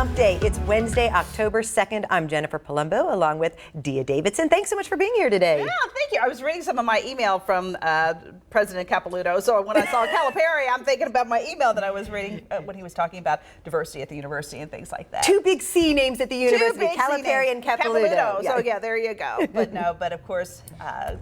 Hump Day. It's Wednesday, October 2nd. I'm Jennifer Palumbo along with Dia Davidson. Thanks so much for being here today. Yeah, thank you. I was reading some of my email from President Capilouto. So when I saw Calipari, I'm thinking about my email that I was reading when he was talking about diversity at the university and things like that. Two big C names at the university, Calipari and Capilouto. So yeah, there you go. But of course,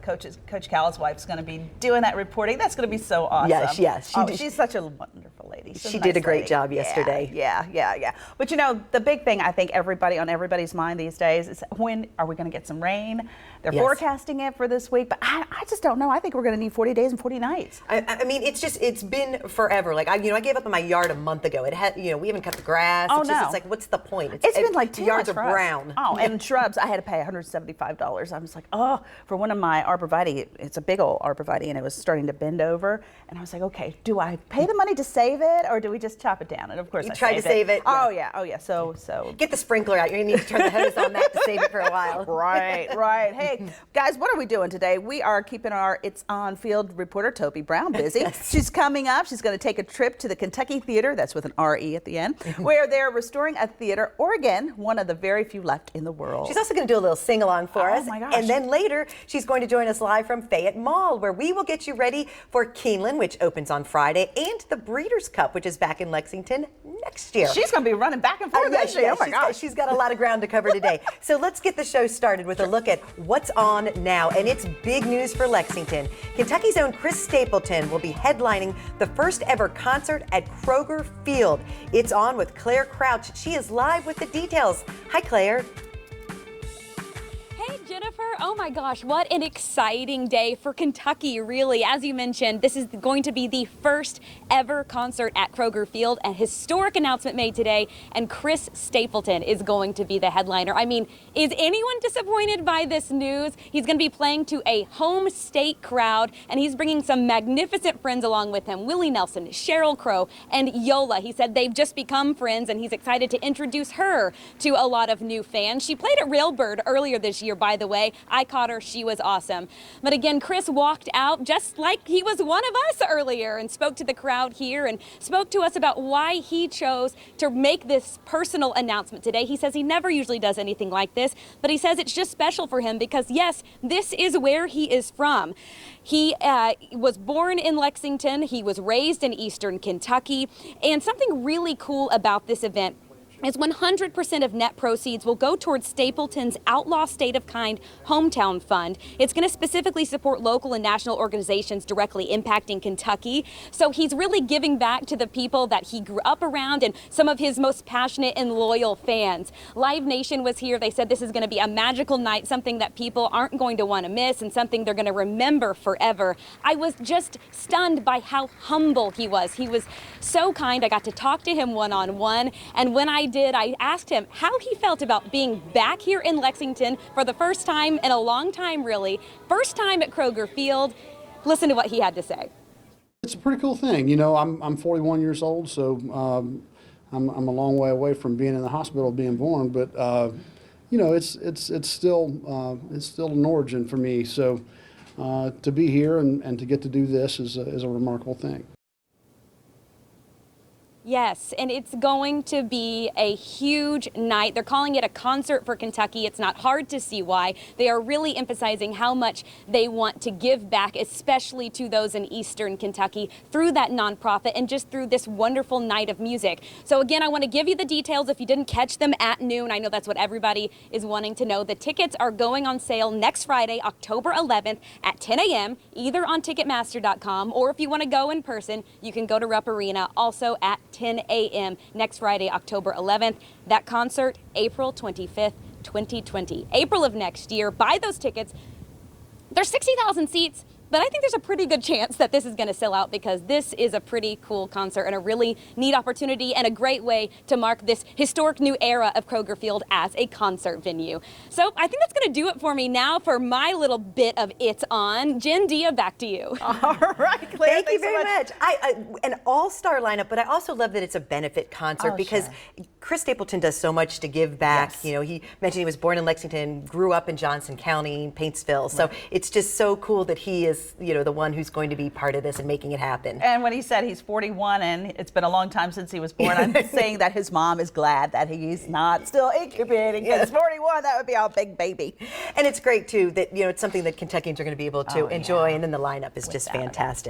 Coach Cal's wife's going to be doing that reporting. That's going to be so awesome. Yes. She's such a wonderful lady. She did a great job yesterday. Yeah. But you know, the big thing I think on everybody's mind these days is, when are we going to get some rain? They're forecasting it for this week, but I just don't know. I think we're going to need 40 days and 40 nights. I mean, it's been forever. Like I gave up on my yard a month ago. It had, we haven't cut the grass. It's like, what's the point? It's been like too yards much are brown. Oh, and shrubs. I had to pay $175. I was like, for one of my arborvitae. It's a big old arborvitae, and it was starting to bend over. And I was like, okay, do I pay the money to save it, or do we just chop it down? And of course, I tried to save it. Oh yeah. So get the sprinkler out. You're gonna need to turn the hose on that to save it for a while. Right. Hey, guys, what are we doing today? We are keeping our It's On field reporter Toby Brown busy. Yes. She's coming up. She's going to take a trip to the Kentucky Theater. That's with an R-E at the end, where they're restoring a theater, or again, one of the very few left in the world. She's also going to do a little sing-along for us. Oh my gosh. And then later, she's going to join us live from Fayette Mall, where we will get you ready for Keeneland, which opens on Friday, and the Breeders' Cup, which is back in Lexington next year. She's going to be running back and forth. Oh my gosh. She's got a lot of ground to cover today. So let's get the show started with a look at what's on now. And it's big news for Lexington. Kentucky's own Chris Stapleton will be headlining the first ever concert at Kroger Field. It's on with Claire Crouch. She is live with the details. Hi, Claire. Hey, Jennifer. Oh my gosh, what an exciting day for Kentucky, really. As you mentioned, this is going to be the first ever concert at Kroger Field. A historic announcement made today, and Chris Stapleton is going to be the headliner. I mean, is anyone disappointed by this news? He's going to be playing to a home state crowd, and he's bringing some magnificent friends along with him. Willie Nelson, Sheryl Crow, and Yola. He said they've just become friends, and he's excited to introduce her to a lot of new fans. She played at Railbird earlier this year, by the way. I caught her. She was awesome. But again, Chris walked out just like he was one of us earlier and spoke to the crowd here and spoke to us about why he chose to make this personal announcement today. He says he never usually does anything like this, but he says it's just special for him because, yes, this is where he is from. He was born in Lexington. He was raised in Eastern Kentucky. And something really cool about this event is 100% of net proceeds will go towards Stapleton's Outlaw State of Kind Hometown Fund. It's going to specifically support local and national organizations directly impacting Kentucky. So he's really giving back to the people that he grew up around and some of his most passionate and loyal fans. Live Nation was here. They said this is going to be a magical night, something that people aren't going to want to miss and something they're going to remember forever. I was just stunned by how humble he was. He was so kind. I got to talk to him one-on-one, and when I asked him how he felt about being back here in Lexington for the first time in a long time, really. First time at Kroger Field. Listen to what he had to say. It's a pretty cool thing. I'm 41 years old, so I'm a long way away from being in the hospital, being born. But it's still an origin for me. So to be here and to get to do this is a remarkable thing. Yes, and it's going to be a huge night. They're calling it a concert for Kentucky. It's not hard to see why. They are really emphasizing how much they want to give back, especially to those in Eastern Kentucky, through that nonprofit and just through this wonderful night of music. So again, I want to give you the details if you didn't catch them at noon. I know that's what everybody is wanting to know. The tickets are going on sale next Friday, October 11th at 10 a.m., either on Ticketmaster.com, or if you want to go in person, you can go to Rupp Arena, also at 10 a.m. next Friday, October 11th. That concert, April 25th, 2020. April of next year. Buy those tickets. There's 60,000 seats. But I think there's a pretty good chance that this is going to sell out because this is a pretty cool concert and a really neat opportunity and a great way to mark this historic new era of Kroger Field as a concert venue. So I think that's going to do it for me now for my little bit of It's On. Jen, Dia, back to you. All right, Claire. Thank you very much. An all-star lineup, but I also love that it's a benefit concert because Chris Stapleton does so much to give back. Yes. You know, he mentioned he was born in Lexington, grew up in Johnson County, Paintsville. So it's just so cool that he is this, the one who's going to be part of this and making it happen. And when he said he's 41 and it's been a long time since he was born, I'm saying that his mom is glad that he's not still incubating, because 41, that would be our big baby. And it's great too that it's something that Kentuckians are going to be able to enjoy, yeah. and then the lineup is just fantastic.